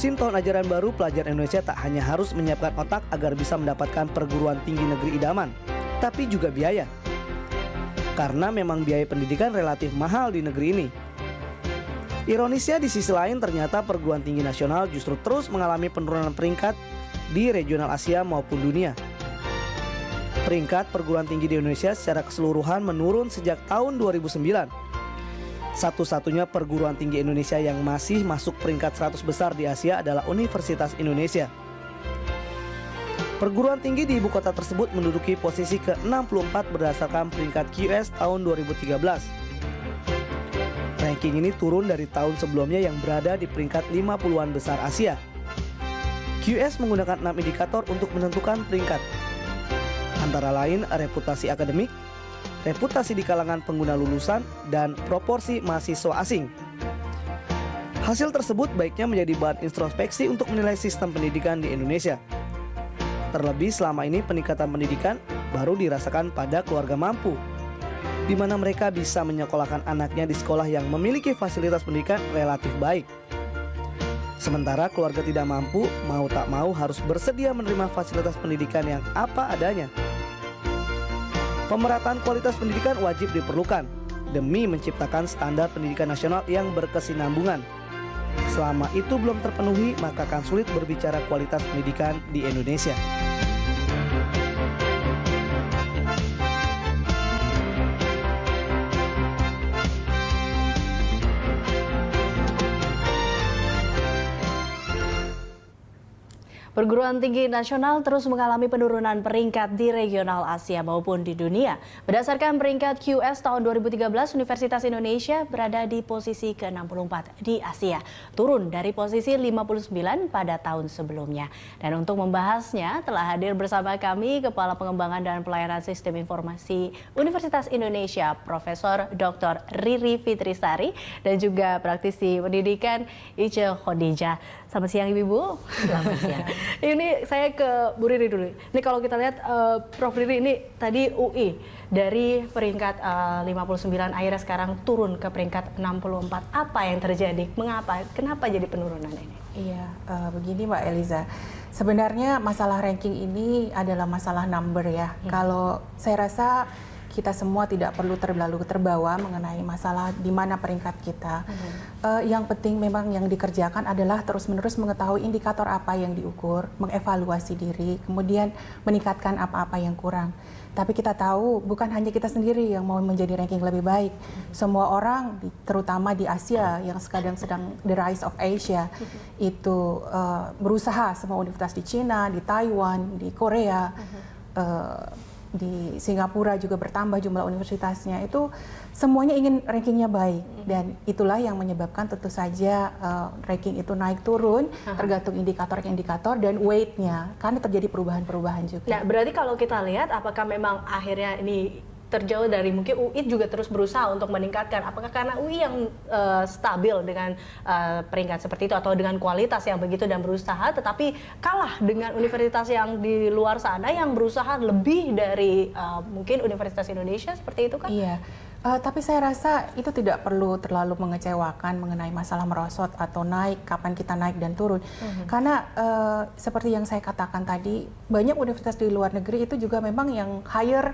musim tahun ajaran baru, pelajar Indonesia tak hanya harus menyiapkan otak agar bisa mendapatkan perguruan tinggi negeri idaman, tapi juga biaya. Karena memang biaya pendidikan relatif mahal di negeri ini. Ironisnya di sisi lain ternyata perguruan tinggi nasional justru terus mengalami penurunan peringkat di regional Asia maupun dunia. Peringkat perguruan tinggi di Indonesia secara keseluruhan menurun sejak tahun 2009. Satu-satunya perguruan tinggi Indonesia yang masih masuk peringkat 100 besar di Asia adalah Universitas Indonesia. Perguruan tinggi di ibu kota tersebut menduduki posisi ke-64 berdasarkan peringkat QS tahun 2013. Ranking ini turun dari tahun sebelumnya yang berada di peringkat 50-an besar Asia. QS menggunakan 6 indikator untuk menentukan peringkat. Antara lain reputasi akademik, reputasi di kalangan pengguna lulusan, dan proporsi mahasiswa asing. Hasil tersebut baiknya menjadi bahan introspeksi untuk menilai sistem pendidikan di Indonesia. Terlebih selama ini peningkatan pendidikan baru dirasakan pada keluarga mampu, di mana mereka bisa menyekolahkan anaknya di sekolah yang memiliki fasilitas pendidikan relatif baik. Sementara keluarga tidak mampu, mau tak mau harus bersedia menerima fasilitas pendidikan yang apa adanya. Pemerataan kualitas pendidikan wajib diperlukan demi menciptakan standar pendidikan nasional yang berkesinambungan. Selama itu belum terpenuhi, maka akan sulit berbicara kualitas pendidikan di Indonesia. Perguruan tinggi nasional terus mengalami penurunan peringkat di regional Asia maupun di dunia. Berdasarkan peringkat QS tahun 2013, Universitas Indonesia berada di posisi ke-64 di Asia, turun dari posisi 59 pada tahun sebelumnya. Dan untuk membahasnya telah hadir bersama kami Kepala Pengembangan dan Pelayanan Sistem Informasi Universitas Indonesia, Profesor Dr. Riri Fitrisari, dan juga praktisi pendidikan Ice Khadijah. Selamat siang Ibu. Selamat siang. Ini saya ke Bu Riri dulu. Ini kalau kita lihat Prof. Riri ini tadi UI dari peringkat 59 akhirnya sekarang turun ke peringkat 64. Apa yang terjadi? Mengapa? Kenapa jadi penurunan ini? Iya, begini Mbak Eliza. Sebenarnya masalah ranking ini adalah masalah number ya. Kalau saya rasa kita semua tidak perlu terlalu terbawa mengenai masalah di mana peringkat kita. Yang penting memang yang dikerjakan adalah terus-menerus mengetahui indikator apa yang diukur, mengevaluasi diri, kemudian meningkatkan apa-apa yang kurang. Tapi kita tahu bukan hanya kita sendiri yang mau menjadi ranking lebih baik. Semua orang, terutama di Asia yang sedang the rise of Asia, itu berusaha, semua universitas di Cina, di Taiwan, di Korea, di Singapura juga bertambah jumlah universitasnya, itu semuanya ingin rankingnya baik, dan itulah yang menyebabkan tentu saja ranking itu naik turun tergantung indikator dan weight-nya, karena terjadi perubahan-perubahan juga. Nah, berarti kalau kita lihat apakah memang akhirnya ini terjauh dari mungkin UI juga terus berusaha untuk meningkatkan, apakah karena UI yang stabil dengan peringkat seperti itu atau dengan kualitas yang begitu dan berusaha, tetapi kalah dengan universitas yang di luar sana yang berusaha lebih dari mungkin Universitas Indonesia, seperti itu kan? Iya. Tapi saya rasa itu tidak perlu terlalu mengecewakan mengenai masalah merosot atau naik, kapan kita naik dan turun. Karena seperti yang saya katakan tadi, banyak universitas di luar negeri itu juga memang yang hire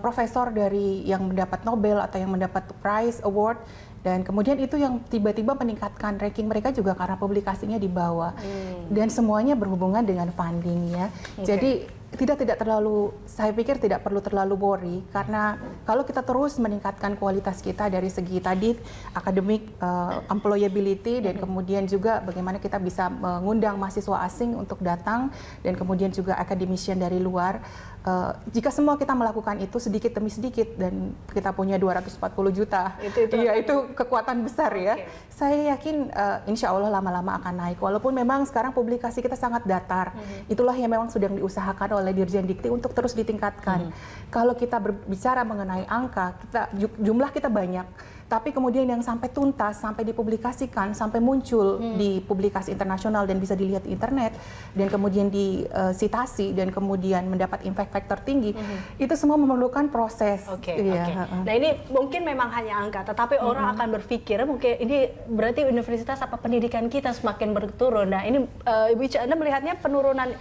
profesor dari yang mendapat Nobel atau yang mendapat prize award, dan kemudian itu yang tiba-tiba meningkatkan ranking mereka juga karena publikasinya di bawah. Dan semuanya berhubungan dengan funding ya. Jadi tidak terlalu, saya pikir tidak perlu terlalu worry, karena kalau kita terus meningkatkan kualitas kita dari segi tadi akademik, employability, dan kemudian juga bagaimana kita bisa mengundang mahasiswa asing untuk datang, dan kemudian juga academician dari luar. Jika semua kita melakukan itu sedikit demi sedikit, dan kita punya 240 juta, itu kekuatan besar ya. Saya yakin insya Allah lama-lama akan naik, walaupun memang sekarang publikasi kita sangat datar. Itulah yang memang sudah diusahakan oleh Dirjen Dikti untuk terus ditingkatkan. Kalau kita berbicara mengenai angka, jumlah kita banyak, tapi kemudian yang sampai tuntas, sampai dipublikasikan, sampai muncul di publikasi internasional dan bisa dilihat di internet, dan kemudian disitasi dan kemudian mendapat impact factor tinggi, itu semua memerlukan proses. Oke. Iya. Nah ini mungkin memang hanya angka, tetapi orang akan berpikir mungkin ini berarti universitas apa pendidikan kita semakin berturun. Nah ini Ibu Ica, Anda melihatnya penurunan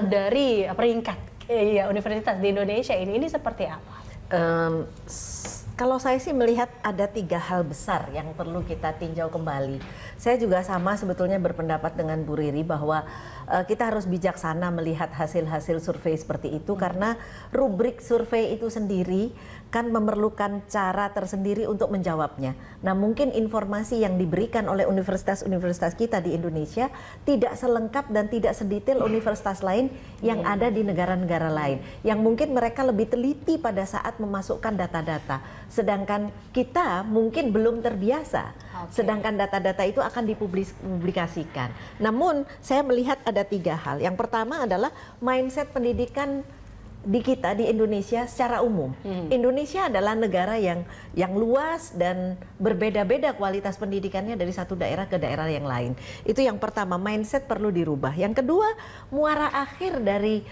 dari peringkat universitas di Indonesia ini seperti apa? Kalau saya sih melihat ada 3 hal besar yang perlu kita tinjau kembali. Saya juga sama sebetulnya berpendapat dengan Bu Riri bahwa kita harus bijaksana melihat hasil-hasil survei seperti itu karena rubrik survei itu sendiri kan memerlukan cara tersendiri untuk menjawabnya. Nah, mungkin informasi yang diberikan oleh universitas-universitas kita di Indonesia tidak selengkap dan tidak sedetail universitas lain yang ada di negara-negara lain. Yang mungkin mereka lebih teliti pada saat memasukkan data-data. Sedangkan kita mungkin belum terbiasa. Sedangkan data-data itu akan dipublikasikan. Namun, saya melihat ada 3 hal. Yang pertama adalah mindset pendidikan di kita di Indonesia secara umum. Indonesia adalah negara yang luas dan berbeda-beda kualitas pendidikannya dari satu daerah ke daerah yang lain. Itu yang pertama, mindset perlu dirubah. Yang kedua, muara akhir dari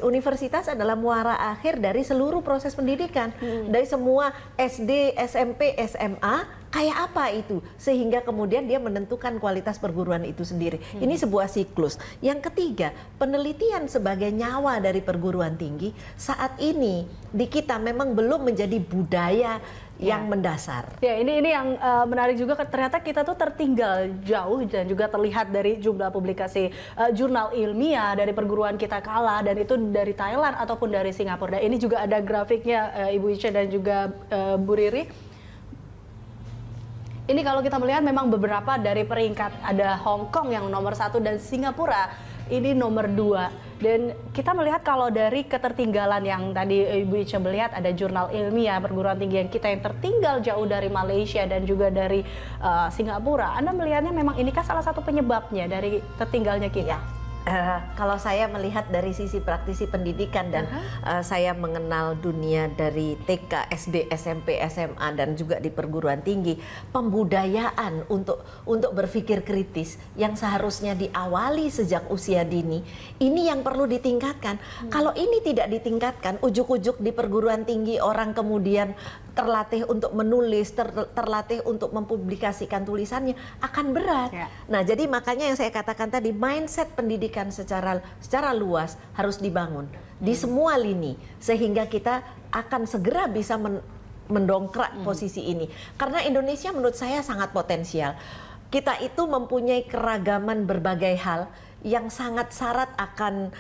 universitas adalah muara akhir dari seluruh proses pendidikan. Dari semua SD, SMP, SMA, kayak apa itu? Sehingga kemudian dia menentukan kualitas perguruan itu sendiri. Ini sebuah siklus. Yang ketiga, penelitian sebagai nyawa dari perguruan tinggi saat ini di kita memang belum menjadi budaya yang mendasar. Ya, ini yang menarik juga, ternyata kita tuh tertinggal jauh dan juga terlihat dari jumlah publikasi jurnal ilmiah dari perguruan kita kalah, dan itu dari Thailand ataupun dari Singapura. Dan ini juga ada grafiknya Ibu Ica dan juga Bu Riri. Ini kalau kita melihat memang beberapa dari peringkat, ada Hong Kong yang nomor 1 dan Singapura ini nomor 2. Dan kita melihat kalau dari ketertinggalan yang tadi Ibu Ica melihat, ada jurnal ilmiah perguruan tinggi yang kita yang tertinggal jauh dari Malaysia dan juga dari Singapura. Anda melihatnya memang inikah salah satu penyebabnya dari tertinggalnya kita? Kalau saya melihat dari sisi praktisi pendidikan dan saya mengenal dunia dari TK, SD, SMP, SMA dan juga di perguruan tinggi, pembudayaan untuk berpikir kritis yang seharusnya diawali sejak usia dini, ini yang perlu ditingkatkan. Kalau ini tidak ditingkatkan, ujuk-ujuk di perguruan tinggi orang kemudian terlatih untuk menulis, terlatih untuk mempublikasikan tulisannya, akan berat. Nah, jadi makanya yang saya katakan tadi, mindset pendidikan secara luas harus dibangun di semua lini, sehingga kita akan segera bisa mendongkrak posisi ini. Karena Indonesia menurut saya sangat potensial. Kita itu mempunyai keragaman berbagai hal yang sangat syarat akan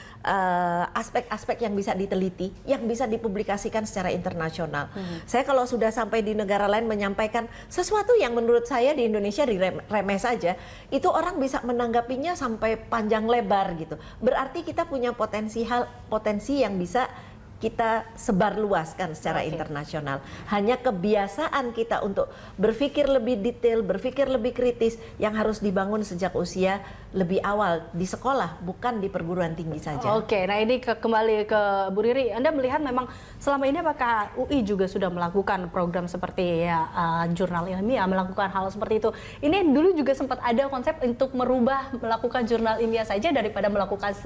aspek-aspek yang bisa diteliti, yang bisa dipublikasikan secara internasional. Saya kalau sudah sampai di negara lain menyampaikan sesuatu yang menurut saya di Indonesia remeh saja, itu orang bisa menanggapinya sampai panjang lebar gitu. Berarti kita punya potensi yang bisa kita sebarluaskan secara internasional. Hanya kebiasaan kita untuk berpikir lebih detail, berpikir lebih kritis yang harus dibangun sejak usia lebih awal di sekolah, bukan di perguruan tinggi saja. Oke, nah ini kembali ke Bu Riri. Anda melihat memang selama ini apakah UI juga sudah melakukan program seperti jurnal ilmiah, melakukan hal seperti itu? Ini dulu juga sempat ada konsep untuk melakukan jurnal ilmiah saja daripada melakukan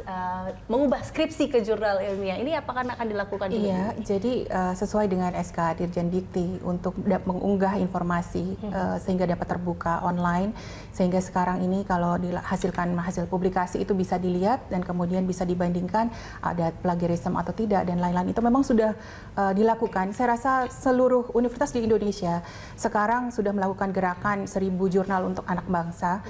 mengubah skripsi ke jurnal ilmiah. Ini apakah akan dilakukan? Iya, jadi sesuai dengan SK Dirjen Dikti untuk mengunggah informasi sehingga dapat terbuka online, sehingga sekarang ini kalau dihasilkan hasil publikasi itu bisa dilihat dan kemudian bisa dibandingkan ada plagiarisme atau tidak dan lain-lain, itu memang sudah dilakukan. Saya rasa seluruh universitas di Indonesia sekarang sudah melakukan gerakan 1000 jurnal untuk anak bangsa.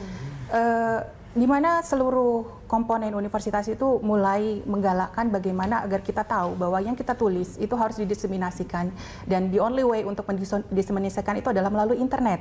Di mana seluruh komponen universitas itu mulai menggalakkan bagaimana agar kita tahu bahwa yang kita tulis itu harus didiseminasikan, dan the only way untuk mendiseminasikan itu adalah melalui internet.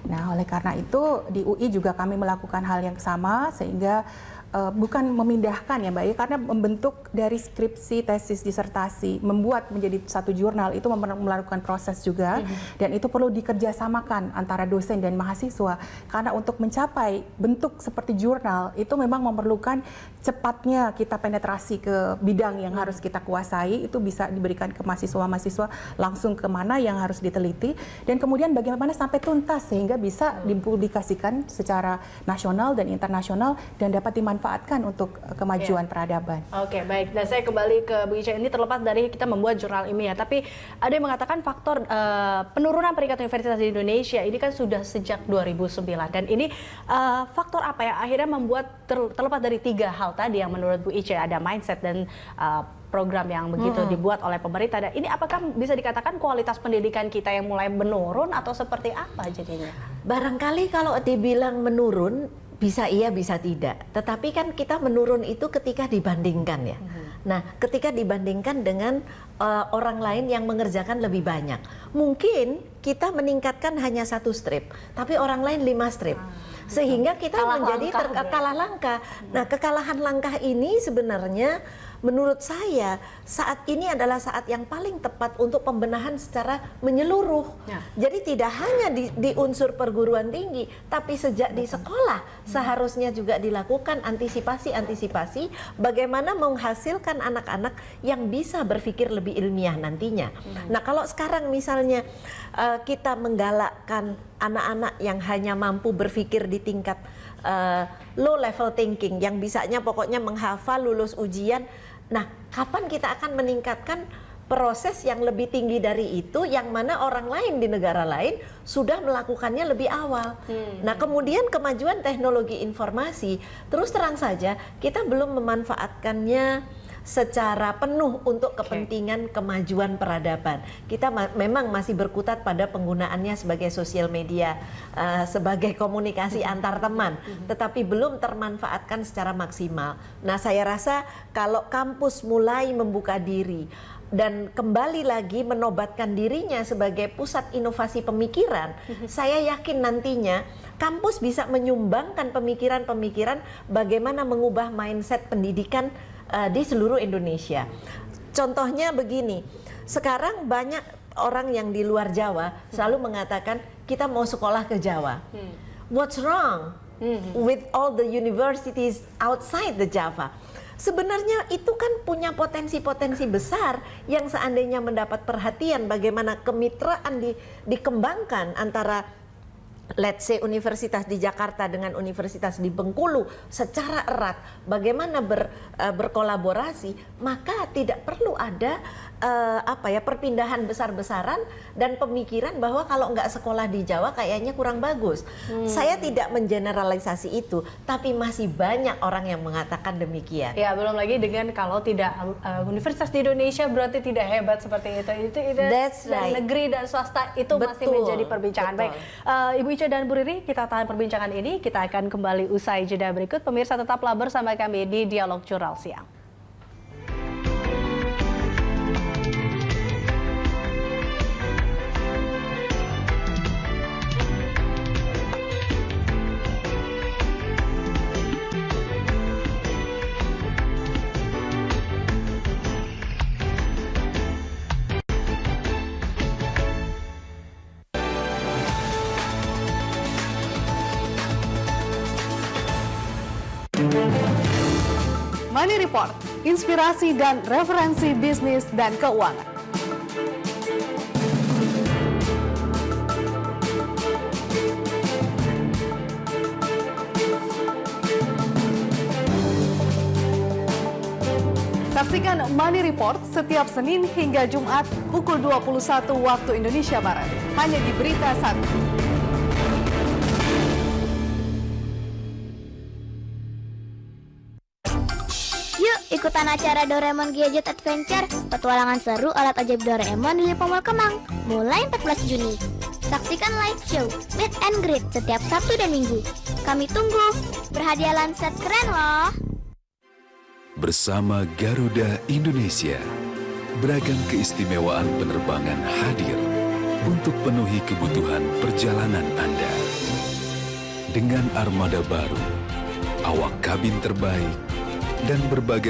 Nah, oleh karena itu di UI juga kami melakukan hal yang sama, sehingga bukan memindahkan ya Mbak, karena membentuk dari skripsi, tesis, disertasi, membuat menjadi satu jurnal itu melakukan proses juga, dan itu perlu dikerjasamakan antara dosen dan mahasiswa, karena untuk mencapai bentuk seperti jurnal itu memang memerlukan cepatnya kita penetrasi ke bidang yang harus kita kuasai, itu bisa diberikan ke mahasiswa-mahasiswa langsung ke mana yang harus diteliti, dan kemudian bagaimana sampai tuntas sehingga bisa dipublikasikan secara nasional dan internasional dan dapat dimanfaatkan untuk kemajuan peradaban. Oke, baik. Dan saya kembali ke Bu Ica, ini terlepas dari kita membuat jurnal ilmiah, tapi ada yang mengatakan faktor penurunan peringkat universitas di Indonesia ini kan sudah sejak 2009, dan ini faktor apa yang akhirnya membuat terlepas dari 3 hal tadi yang menurut Bu Ica, ada mindset dan program yang begitu dibuat oleh pemerintah, dan ini apakah bisa dikatakan kualitas pendidikan kita yang mulai menurun atau seperti apa jadinya? Barangkali kalau dibilang menurun, bisa iya bisa tidak. Tetapi kan kita menurun itu ketika dibandingkan ya. Nah, ketika dibandingkan dengan orang lain yang mengerjakan lebih banyak. Mungkin kita meningkatkan hanya 1 strip, tapi orang lain 5 strip. Sehingga kita menjadi kalah langkah. Nah, kekalahan langkah ini sebenarnya menurut saya saat ini adalah saat yang paling tepat untuk pembenahan secara menyeluruh. Jadi tidak hanya di unsur perguruan tinggi, tapi sejak di sekolah seharusnya juga dilakukan antisipasi bagaimana menghasilkan anak-anak yang bisa berpikir lebih ilmiah nantinya. Nah, kalau sekarang misalnya kita menggalakkan anak-anak yang hanya mampu berpikir di tingkat low level thinking, yang bisanya pokoknya menghafal, lulus ujian. Nah, kapan kita akan meningkatkan proses yang lebih tinggi dari itu, yang mana orang lain di negara lain sudah melakukannya lebih awal. Nah, kemudian kemajuan teknologi informasi, terus terang saja kita belum memanfaatkannya secara penuh untuk kepentingan kemajuan peradaban. Kita memang masih berkutat pada penggunaannya sebagai sosial media, sebagai komunikasi antar teman, tetapi belum termanfaatkan secara maksimal. Nah, saya rasa kalau kampus mulai membuka diri dan kembali lagi menobatkan dirinya sebagai pusat inovasi pemikiran, saya yakin nantinya kampus bisa menyumbangkan pemikiran-pemikiran bagaimana mengubah mindset pendidikan di seluruh Indonesia. Contohnya begini, sekarang banyak orang yang di luar Jawa selalu mengatakan kita mau sekolah ke Jawa. What's wrong with all the universities outside the Java? Sebenarnya itu kan punya potensi-potensi besar yang seandainya mendapat perhatian bagaimana kemitraan dikembangkan antara let's say universitas di Jakarta dengan universitas di Bengkulu secara erat, bagaimana berkolaborasi, maka tidak perlu ada perpindahan besar-besaran dan pemikiran bahwa kalau nggak sekolah di Jawa kayaknya kurang bagus. Saya tidak mengeneralisasi itu, tapi masih banyak orang yang mengatakan demikian. Ya, belum lagi dengan kalau tidak universitas di Indonesia berarti tidak hebat seperti itu. That's right. Negeri dan swasta itu masih menjadi perbincangan. Baik, Ibu Ica dan Bu Riri, kita tahan perbincangan ini. Kita akan kembali usai jeda berikut. Pemirsa, tetaplah bersama kami di Dialog Jurnal Siang. Money Report, inspirasi dan referensi bisnis dan keuangan. Saksikan Money Report setiap Senin hingga Jumat pukul 21 waktu Indonesia Barat. Hanya di Berita 1. Ikutan acara Doraemon Gadget Adventure, petualangan seru alat ajaib Doraemon di Lipo Mall Kemang, mulai 14 Juni. Saksikan live show Meet and Greet setiap Sabtu dan Minggu. Kami tunggu, berhadiah Lancet keren loh. Bersama Garuda Indonesia, beragam keistimewaan penerbangan hadir untuk penuhi kebutuhan perjalanan Anda. Dengan armada baru, awak kabin terbaik, dan berbagai